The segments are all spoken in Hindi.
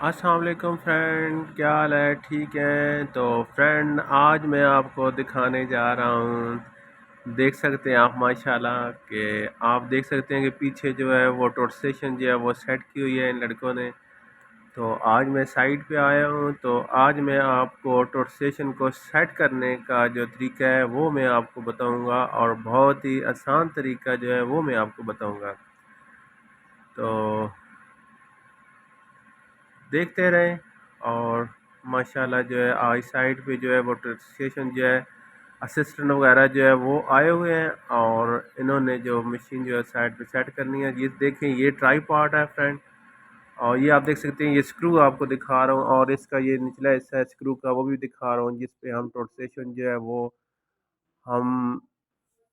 अस्सलाम वालेकुम फ्रेंड, क्या हाल है? ठीक है। तो फ्रेंड, आज मैं आपको दिखाने जा रहा हूँ। देख सकते हैं आप माशाल्लाह कि आप देख सकते हैं कि पीछे जो है वो टोट स्टेशन जो है वो सेट की हुई है इन लड़कों ने। तो आज मैं साइट पे आया हूँ, तो आज मैं आपको टोट स्टेशन को सेट करने का जो तरीका है वो मैं आपको बताऊँगा, और बहुत ही आसान तरीका जो है वो मैं आपको बताऊँगा। तो देखते रहें। और माशाल्लाह जो है आज साइड पे जो है वो स्टेशन जो है असिस्टेंट वगैरह जो है वो आए हुए हैं, और इन्होंने जो मशीन जो है साइड पे सेट करनी है। ये देखें, ये ट्राई पार्ट है फ्रेंड। और ये आप देख सकते हैं, ये स्क्रू आपको दिखा रहा हूँ, और इसका ये निचला हिस्सा है स्क्रू का, वो भी दिखा रहा हूँ, जिस पे हम टोट स्टेशन जो है वो हम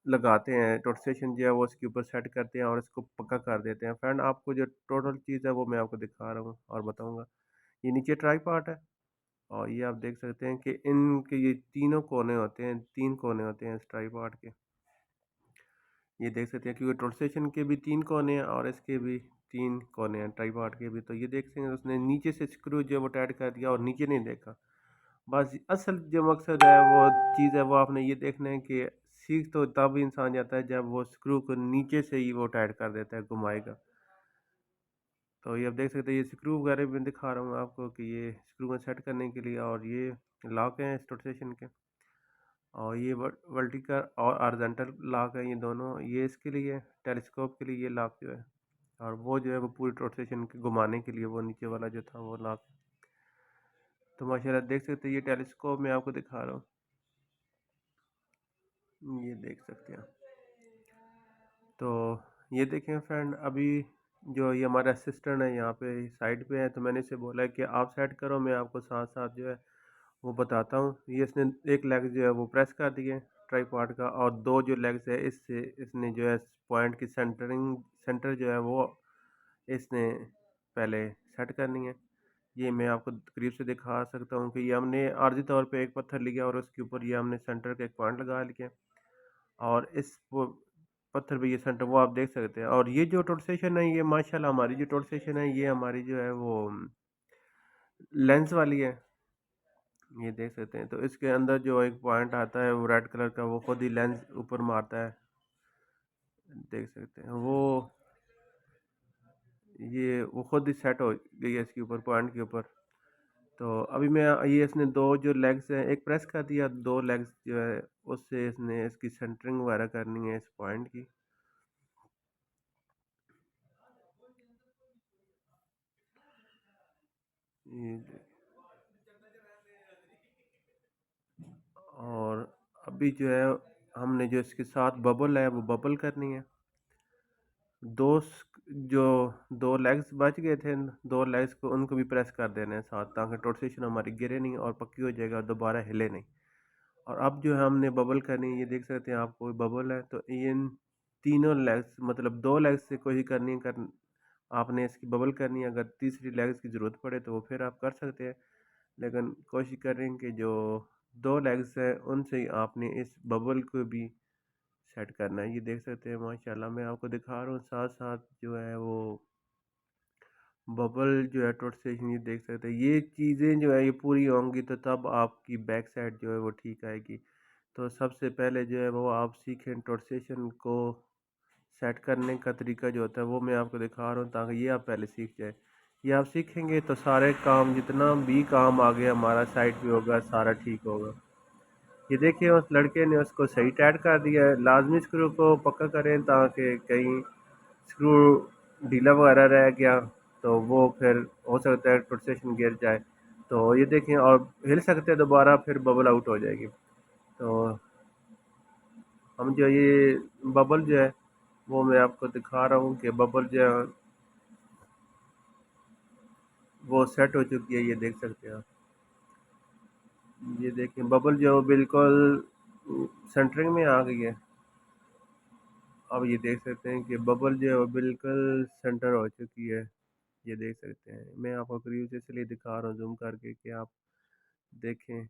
लगाते हैं। टोट स्टेशन जो है वो उसके ऊपर सेट करते हैं और इसको पक्का कर देते हैं। फ्रेंड, आपको जो टोटल चीज़ है वो मैं आपको दिखा रहा हूँ और बताऊँगा। ये नीचे ट्राई पार्ट है, और ये आप देख सकते हैं कि इनके ये तीनों कोने होते हैं, 3 कोने होते हैं इस ट्राइपॉड के। ये देख सकते हैं क्योंकि टोल स्टेशन के भी 3 कोने हैं और इसके भी 3 कोने हैं ट्राइपॉड के भी। तो ये देख सकते हैं उसने नीचे से स्क्रू जो है वो टाइट कर दिया और नीचे नहीं देखा। बस असल जो मकसद है वो चीज़ है वो आपने ये देखना है कि सीख तो तब इंसान जाता है जब वो स्क्रू को नीचे से ही वो टाइट कर देता है, घुमाएगा। तो ये आप देख सकते हैं, ये स्क्रू वगैरह भी दिखा रहा हूँ आपको कि ये स्क्रू को सेट करने के लिए, और ये लॉक हैं स्टोर स्टेशन के। और ये वर्टिकल और आर्जेंटल लॉक है, ये दोनों, ये इसके लिए टेलीस्कोप के लिए ये लॉक जो है, और वो जो है वो पूरी रोटेशन के घुमाने के लिए वो नीचे वाला जो था वो लॉक। तो माशाल्लाह देख सकते हैं, ये टेलीस्कोप मैं आपको दिखा रहा हूँ, ये देख सकते हैं। तो ये देखें फ्रेंड, अभी जो ये हमारा असिस्टेंट है यहाँ पे साइड पे है, तो मैंने इसे बोला है कि आप सेट करो, मैं आपको साथ साथ जो है वो बताता हूँ। ये इसने एक लेग जो है वो प्रेस कर दिए ट्राईपॉड का, और दो जो लेग्स है इससे इसने जो है पॉइंट की सेंटर जो है वो इसने पहले सेट करनी है। ये मैं आपको करीब से दिखा सकता हूँ कि ये हमने आर्जी तौर पे एक पत्थर लिया और उसके ऊपर ये हमने सेंटर का एक पॉइंट लगा लिया, और इस वो पत्थर पे ये सेंटर वो आप देख सकते हैं। और ये जो टोट स्टेशन है, ये माशाल्लाह हमारी जो टोट स्टेशन है ये हमारी जो है वो लेंस वाली है, ये देख सकते हैं। तो इसके अंदर जो एक पॉइंट आता है वो रेड कलर का, वो खुद ही लेंस ऊपर मारता है, देख सकते हैं। वो खुद ही सेट हो गई है इसके ऊपर, पॉइंट के ऊपर। तो अभी मैं ये इसने दो जो लेग्स हैं एक प्रेस कर दिया, दो लेग्स जो है उससे इसने इसकी सेंटरिंग वगैरह करनी है इस पॉइंट की। ये और अभी जो है हमने जो इसके साथ बबल है वो बबल करनी है। दो जो दो लेग्स बच गए थे, दो लेग्स को उनको भी प्रेस कर देना है साथ, ताकि रोटेशन हमारी गिरे नहीं और पक्की हो जाएगा, दोबारा हिले नहीं। और अब जो है हमने बबल करनी है, ये देख सकते हैं आपको बबल है। तो इन तीनों लेग्स मतलब दो लेग्स से कोशिश करनी कर आपने इसकी बबल करनी है। अगर तीसरी लेग्स की ज़रूरत पड़े तो वो फिर आप कर सकते हैं, लेकिन कोशिश करें कि जो दो लेग्स हैं उनसे ही आपने इस बबल को भी सेट करना है। ये देख सकते हैं माशाल्लाह, मैं आपको दिखा रहा हूँ साथ साथ जो है वो बबल जो है टोट स्टेशन, ये देख सकते हैं। ये चीज़ें जो है ये पूरी होंगी तो तब आपकी बैक साइड जो है वो ठीक आएगी। तो सबसे पहले जो है वो आप सीखें टोट स्टेशन को सेट करने का तरीका जो होता है वो मैं आपको दिखा रहा हूँ, ताकि ये आप पहले सीख जाए। ये आप सीखेंगे तो सारे काम, जितना भी काम आगे हमारा साइड पे होगा, सारा ठीक होगा। ये देखिए उस लड़के ने उसको सही टाइट कर दिया है। लाजमी स्क्रू को पक्का करें, ताकि कहीं स्क्रू ढीला वगैरह रह गया तो वो फिर हो सकता है प्रोसेशन गिर जाए। तो ये देखें, और हिल सकते हैं दोबारा, फिर बबल आउट हो जाएगी। तो हम जो ये बबल जो है वो मैं आपको दिखा रहा हूँ कि बबल जो है वो सेट हो चुकी है, ये देख सकते हैं आप। ये देखें बबल जो बिल्कुल सेंटरिंग में आ गई है। अब ये देख सकते हैं कि बबल जो है वो बिल्कुल सेंटर हो चुकी है, ये देख सकते हैं। मैं आपको करीब से इसलिए दिखा रहा हूँ जूम करके कि आप देखें।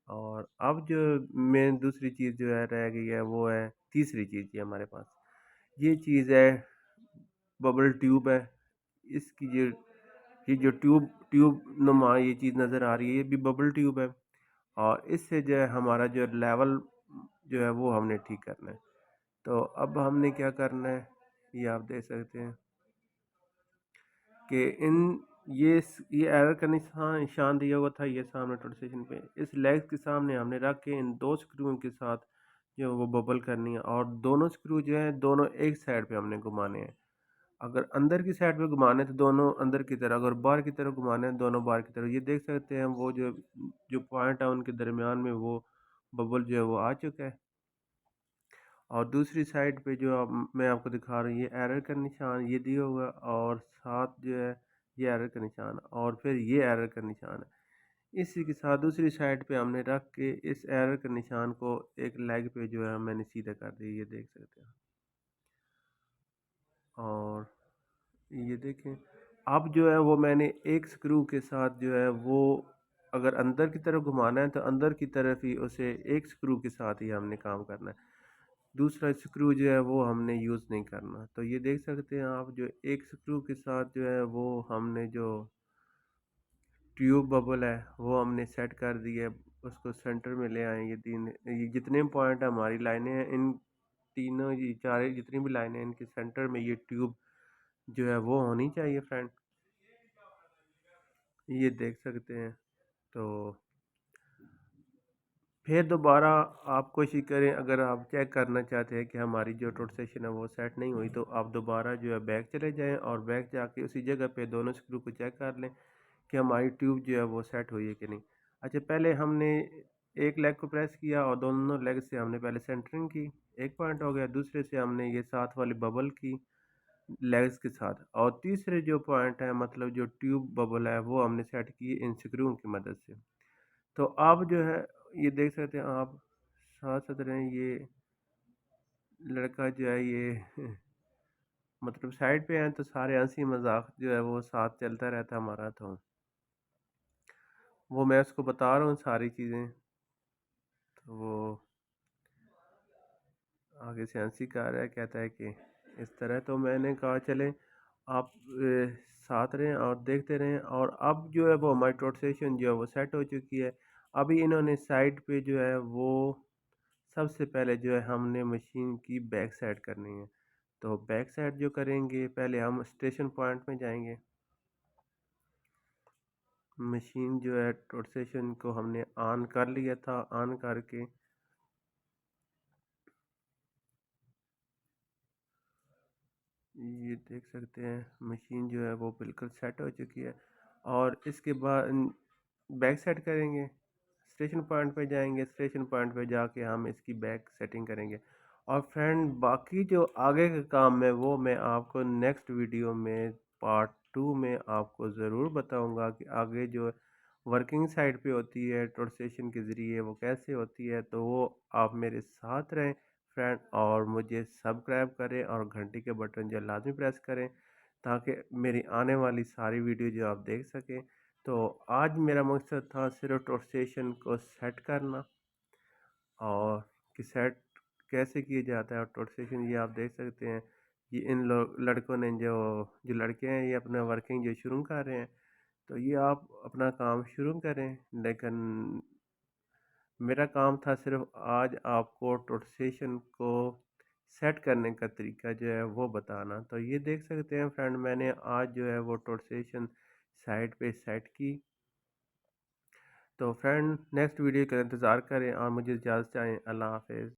और अब जो मेन दूसरी चीज़ जो है रह गई है वो है तीसरी चीज़, ये हमारे पास ये चीज़ है बबल ट्यूब है। इसकी जो ये जो ट्यूब नुमा ये चीज़ नज़र आ रही है, ये भी बबल ट्यूब है, और इससे जो है हमारा जो लेवल जो है वो हमने ठीक करना है। तो अब हमने क्या करना है, ये आप देख सकते हैं कि इन ये एरर का निशान दिया हुआ था, ये सामने टोटल स्टेशन पे, इस लेग्स के सामने हमने रख के इन दो स्क्रू के साथ जो वो बबल करनी है, और दोनों स्क्रू जो है दोनों एक साइड पे हमने घुमाने हैं। अगर अंदर की साइड पे घुमाने तो दोनों अंदर की तरफ, अगर बाहर की तरफ घुमाने हैं दोनों बाहर की तरफ। ये देख सकते हैं वो जो जो पॉइंट है उनके दरमियान में वो बबल जो है वो आ चुका है। और दूसरी साइड पे जो मैं आपको दिखा रहा हूँ, ये एरर का निशान ये दिया हुआ है, और साथ जो है ये एरर का निशान, और फिर ये एरर का निशान है। इसी के साथ दूसरी साइड पे हमने रख के इस एरर के निशान को एक लेग पे जो है मैंने सीधा कर दिया, ये देख सकते हैं। और ये देखें, अब जो है वो मैंने एक स्क्रू के साथ जो है वो अगर अंदर की तरफ घुमाना है तो अंदर की तरफ ही उसे एक स्क्रू के साथ ही हमने काम करना है, दूसरा स्क्रू जो है वो हमने यूज़ नहीं करना। तो ये देख सकते हैं आप, जो एक स्क्रू के साथ जो है वो हमने जो ट्यूब बबल है वो हमने सेट कर दी है, उसको सेंटर में ले आए। ये जितने पॉइंट हमारी लाइनें हैं, इन तीनों ये चार जितनी भी लाइनें हैं, इनके सेंटर में ये ट्यूब जो है वो होनी चाहिए फ्रेंड, ये देख सकते हैं। तो फिर दोबारा आप कोशिश करें, अगर आप चेक करना चाहते हैं कि हमारी जो रोटेशन है वो सेट नहीं हुई, तो आप दोबारा जो है बैक चले जाएं और बैक जाके उसी जगह पे दोनों स्क्रू को चेक कर लें कि हमारी ट्यूब जो है वो सेट हुई है कि नहीं। अच्छा, पहले हमने एक लेग को प्रेस किया और दोनों लेग से हमने पहले सेंटरिंग की, एक पॉइंट हो गया। दूसरे से हमने ये साथ वाली बबल की लेग्स के साथ, और तीसरे जो पॉइंट है मतलब जो ट्यूब बबल है वो हमने सेट की इन स्क्रू की मदद से। तो आप जो है ये देख सकते हैं आप, साथ साथ रहे ये लड़का जो है ये मतलब साइड पे हैं तो सारे हंसी मजाक जो है वो साथ चलता रहता है हमारा। तो वो मैं उसको बता रहा हूँ सारी चीज़ें, तो वो आगे से हंसी का रहा है, कहता है कि इस तरह। तो मैंने कहा चले आप साथ रहें और देखते रहें। और अब जो है वो हमारी रोटेशन जो है वो सेट हो चुकी है। अभी इन्होंने साइड पे जो है वो सबसे पहले जो है हमने मशीन की बैक साइड करनी है। तो बैक साइड जो करेंगे, पहले हम स्टेशन पॉइंट में जाएंगे। मशीन जो है रोटेशन को हमने ऑन कर लिया था, ऑन करके ये देख सकते हैं मशीन जो है वो बिल्कुल सेट हो चुकी है। और इसके बाद बैक सेट करेंगे, स्टेशन पॉइंट पे जाएंगे, स्टेशन पॉइंट पे जाके हम इसकी बैक सेटिंग करेंगे। और फ्रेंड बाकी जो आगे का काम है वो मैं आपको नेक्स्ट वीडियो में पार्ट 2 में आपको ज़रूर बताऊंगा कि आगे जो वर्किंग साइड पे होती है रोटेशन के ज़रिए वो कैसे होती है। तो वो आप मेरे साथ रहें फ्रेंड, और मुझे सब्सक्राइब करें और घंटी के बटन जो लाजमी प्रेस करें, ताकि मेरी आने वाली सारी वीडियो जो आप देख सकें। तो आज मेरा मकसद था सिर्फ रोटेशन को सेट करना, और कि सेट कैसे किया जाता है। और रोटेशन ये आप देख सकते हैं, ये इन लड़कों ने जो जो लड़के हैं ये अपना वर्किंग जो शुरू कर रहे हैं। तो ये आप अपना काम शुरू करें, लेकिन मेरा काम था सिर्फ आज आपको रोटेशन को सेट करने का तरीका जो है वो बताना। तो ये देख सकते हैं फ्रेंड, मैंने आज जो है वो रोटेशन साइड पे सेट की। तो फ्रेंड नेक्स्ट वीडियो का इंतज़ार करें और मुझे इजाज़त चाहें। अल्लाह हाफिज़।